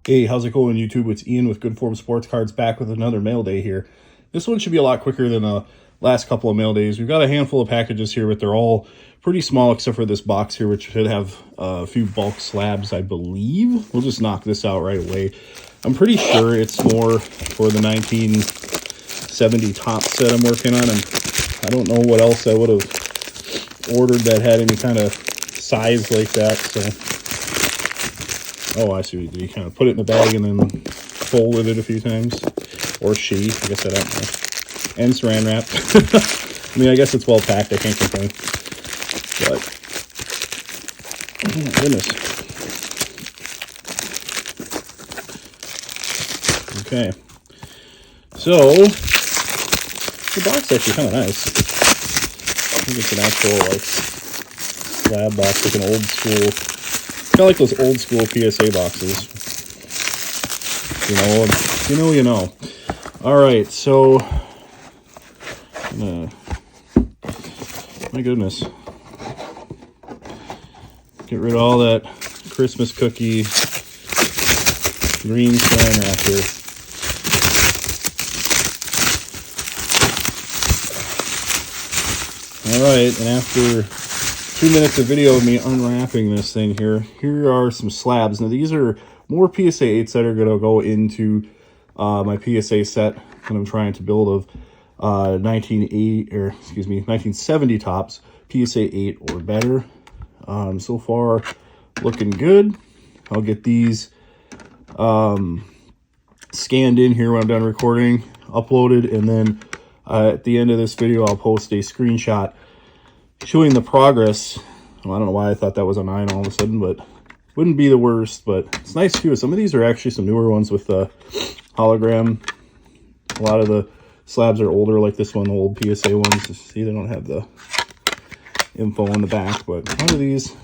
Hey, how's it going, YouTube? It's Ian with Good Form Sports Cards, back with another mail day here. This one should be a lot quicker than the last couple of mail days. We've got a handful of packages here, but they're all pretty small except for this box here, which should have a few bulk slabs, I believe. We'll just knock this out right away. I'm pretty sure it's more for the 1970 top set I'm working on. And I don't know what else I would have ordered that had any kind of size like that, so... Oh, I see what you do. You kind of put it in the bag and then folded it a few times. Or she, I guess I don't know. And saran wrap. I mean, I guess it's well packed. I can't complain. But, oh my goodness. Okay. So, the box is actually kind of nice. I think it's an actual, like, slab box, like an old school... Kind of like those old school PSA boxes. You know. All right, so my goodness, get rid of all that Christmas cookie green saran wrap here. All right, and after 2 minutes of video of me unwrapping this thing here are some slabs. Now these are more PSA 8s that are going to go into my PSA set that I'm trying to build of 1970 tops, PSA 8 or better. So far looking good. I'll get these scanned in here when I'm done recording, uploaded, and then at the end of this video I'll post a screenshot showing the progress. Well, I don't know why I thought that was a 9 all of a sudden, but wouldn't be the worst. But it's nice too. Some of these are actually some newer ones with the hologram. A lot of the slabs are older, like this one, the old PSA ones. See, they don't have the info on the back, but one of these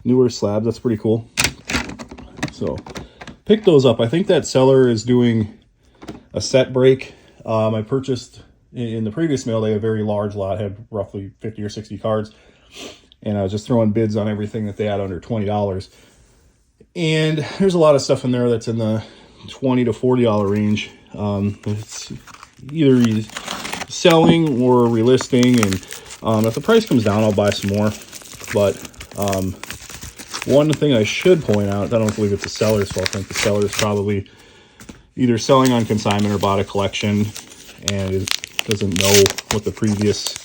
newer slabs, that's pretty cool. So pick those up. I think that seller is doing a set break. I purchased in the previous mail day a very large lot, had roughly 50 or 60 cards, and I was just throwing bids on everything that they had under $20. And there's a lot of stuff in there that's in the $20 to $40 range. It's either selling or relisting, and if the price comes down, I'll buy some more. But one thing I should point out, I don't believe it's the seller's fault. I think the seller's probably either selling on consignment or bought a collection and doesn't know what the previous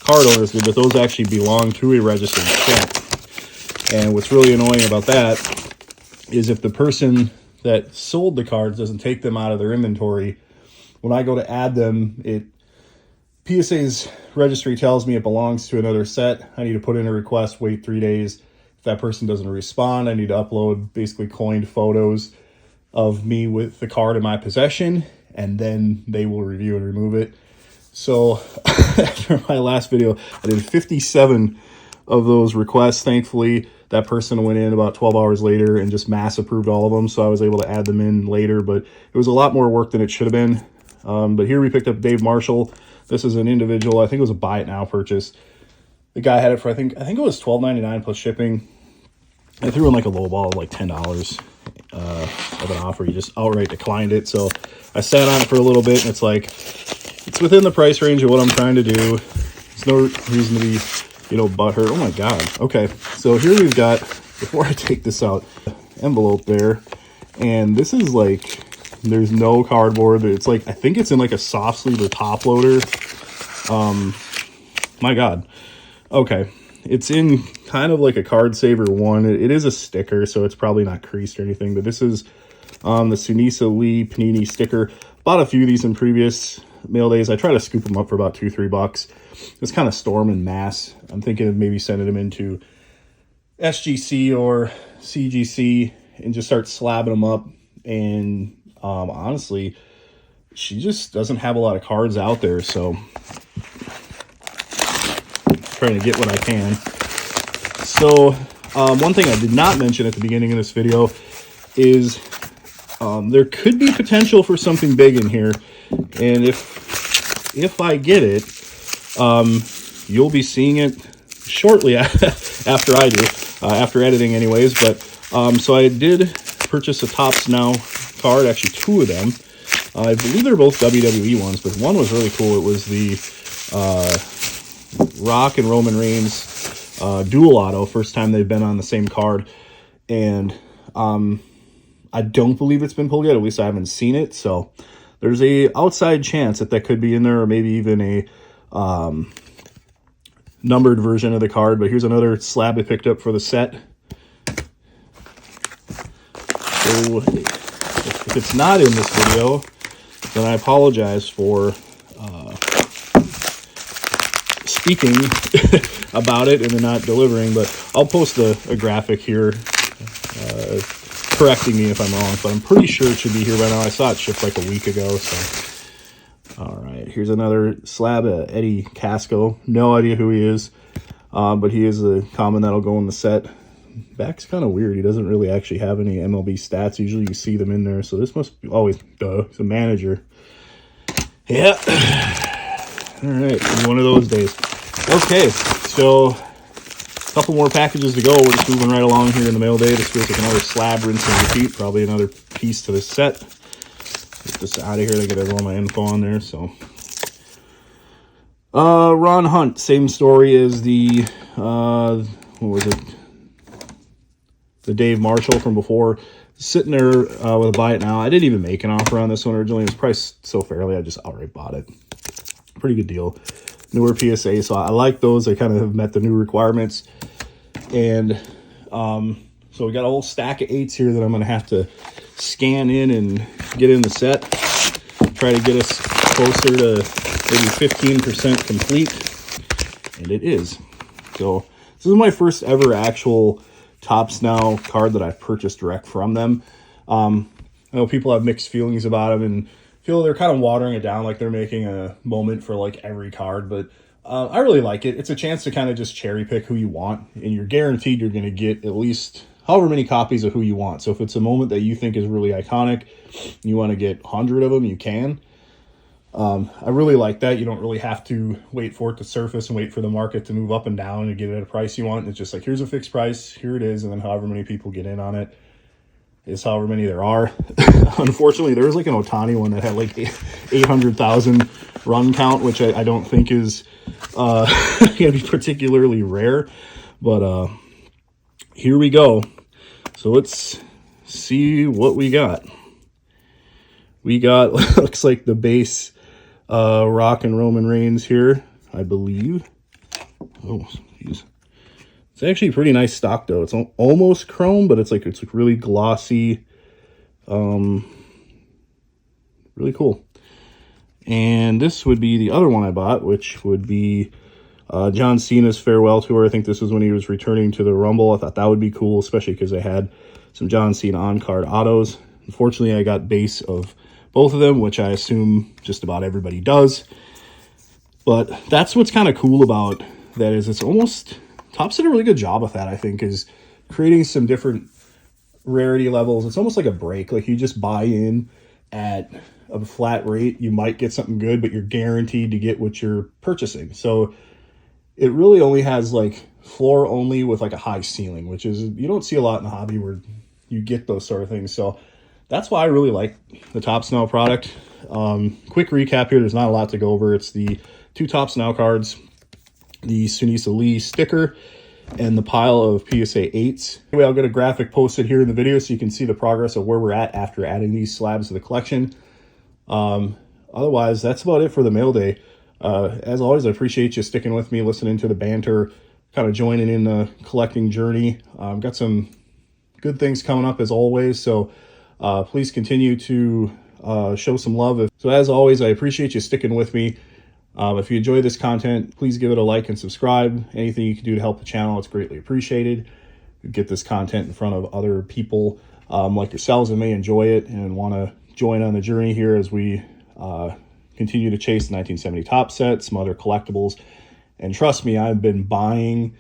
card owners did, but those actually belong to a registered set. And what's really annoying about that is if the person that sold the cards doesn't take them out of their inventory, when I go to add them, PSA's registry tells me it belongs to another set. I need to put in a request, wait 3 days. If that person doesn't respond, I need to upload basically coined photos of me with the card in my possession, and then they will review and remove it. So after my last video, I did 57 of those requests. Thankfully, that person went in about 12 hours later and just mass approved all of them, so I was able to add them in later, but it was a lot more work than it should have been. But here we picked up Dave Marshall. This is an individual. I think it was a buy it now purchase. The guy had it for, I think it was $12.99 plus shipping. I threw in like a low ball of like $10 of an offer. He just outright declined it. So I sat on it for a little bit, and it's like, it's within the price range of what I'm trying to do. There's no reason to be, butthurt. Oh my God. Okay. So here we've got, before I take this out, envelope there. And this is like, there's no cardboard. It's like, I think it's in like a soft sleeve or top loader. My God. Okay. It's in kind of like a card saver one. It is a sticker, so it's probably not creased or anything, but this is the Sunisa Lee Panini sticker. Bought a few of these in previous mail days. I try to scoop them up for about $2-3. It's kind of storming mass. I'm thinking of maybe sending them into SGC or CGC and just start slabbing them up. And honestly, she just doesn't have a lot of cards out there, so trying to get what I can. So one thing I did not mention at the beginning of this video is there could be potential for something big in here, and if I get it, you'll be seeing it shortly after I do, after editing anyways. But so I did purchased a Topps Now card, actually 2 of them. I believe they're both WWE ones, but one was really cool. It was the Rock and Roman Reigns dual auto, first time they've been on the same card. And I don't believe it's been pulled yet, at least I haven't seen it. So there's a outside chance that that could be in there, or maybe even a numbered version of the card. But here's another slab I picked up for the set. So if it's not in this video, then I apologize for speaking about it and then not delivering. But I'll post a graphic here correcting me if I'm wrong, but I'm pretty sure it should be here by now. I saw it shipped like a week ago. So all right, here's another slab of Eddie Casco. No idea who he is, but he is a common that'll go in the set. Back's kind of weird. He doesn't really actually have any MLB stats. Usually you see them in there, so this must be always he's a manager. Yeah. All right, one of those days. Okay, so a couple more packages to go. We're just moving right along here in the mail day. This feels like another slab, rinse and repeat. Probably another piece to the set. Get this out of here. I get all my info on there. So, Ron Hunt, same story as the what was it? The Dave Marshall from before. Sitting there with a buy it now. I didn't even make an offer on this one originally. It was priced so fairly, I just outright bought it. Pretty good deal. Newer PSA, so I like those. They kind of have met the new requirements. And so we got a whole stack of 8s here that I'm going to have to scan in and get in the set. Try to get us closer to maybe 15% complete. And it is. So this is my first ever actual Topps Now card that I've purchased direct from them. I know people have mixed feelings about them and feel they're kind of watering it down, like they're making a moment for like every card, but I really like it. It's a chance to kind of just cherry pick who you want, and you're guaranteed you're going to get at least however many copies of who you want. So if it's a moment that you think is really iconic, you want to get 100 of them, you can. I really like that. You don't really have to wait for it to surface and wait for the market to move up and down and get it at a price you want. It's just like, here's a fixed price, here it is, and then however many people get in on it is however many there are. Unfortunately, there was like an Ohtani one that had like 800,000 run count, which I don't think is going to be particularly rare. But here we go. So let's see what we got. We got, looks like the base Rock and Roman Reigns here, I believe. Oh, geez. It's actually pretty nice stock though. It's almost chrome, but it's like really glossy. Really cool. And this would be the other one I bought, which would be John Cena's farewell tour. I think this was when he was returning to the Rumble. I thought that would be cool, especially because they had some John Cena on-card autos. Unfortunately, I got base of both of them, which I assume just about everybody does. But that's what's kind of cool about that, is it's almost, Topps did a really good job with that, I think, is creating some different rarity levels. It's almost like a break. Like you just buy in at a flat rate, you might get something good, but you're guaranteed to get what you're purchasing. So it really only has like floor only with like a high ceiling, which is, you don't see a lot in the hobby where you get those sort of things. So that's why I really like the Topps Now product. Quick recap here, there's not a lot to go over. It's the 2 Topps Now cards, the Sunisa Lee sticker, and the pile of PSA 8s. Anyway, I'll get a graphic posted here in the video so you can see the progress of where we're at after adding these slabs to the collection. Otherwise, that's about it for the mail day. As always, I appreciate you sticking with me, listening to the banter, kind of joining in the collecting journey. Got some good things coming up as always, so please continue to show some love. So as always, I appreciate you sticking with me. If you enjoy this content, please give it a like and subscribe. Anything you can do to help the channel, it's greatly appreciated. Get this content in front of other people like yourselves that may enjoy it and want to join on the journey here as we continue to chase the 1970 Topps set, some other collectibles. And trust me, I've been buying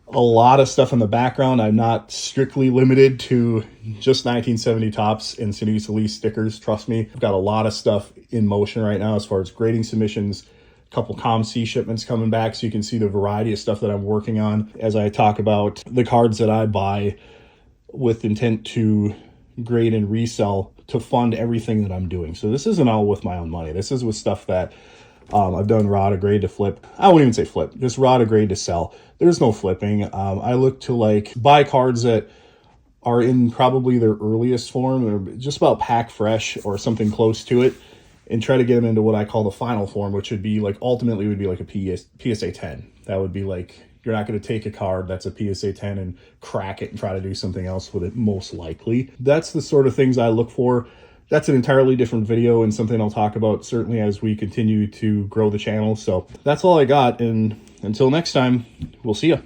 a lot of stuff in the background. I'm not strictly limited to just 1970 Topps and Sunisa Lee stickers. Trust me, I've got a lot of stuff in motion right now as far as grading submissions, a couple COM-C shipments coming back, so you can see the variety of stuff that I'm working on as I talk about the cards that I buy with intent to grade and resell to fund everything that I'm doing. So this isn't all with my own money. This is with stuff that I've done raw to grade to flip. I won't even say flip, just raw to grade to sell. There's no flipping. I look to like buy cards that are in probably their earliest form, or just about pack fresh or something close to it, and try to get them into what I call the final form, which would be like, ultimately would be like a PSA 10. That would be like, you're not going to take a card that's a PSA 10 and crack it and try to do something else with it, most likely. That's the sort of things I look for. That's an entirely different video and something I'll talk about certainly as we continue to grow the channel. So that's all I got, and until next time, we'll see ya.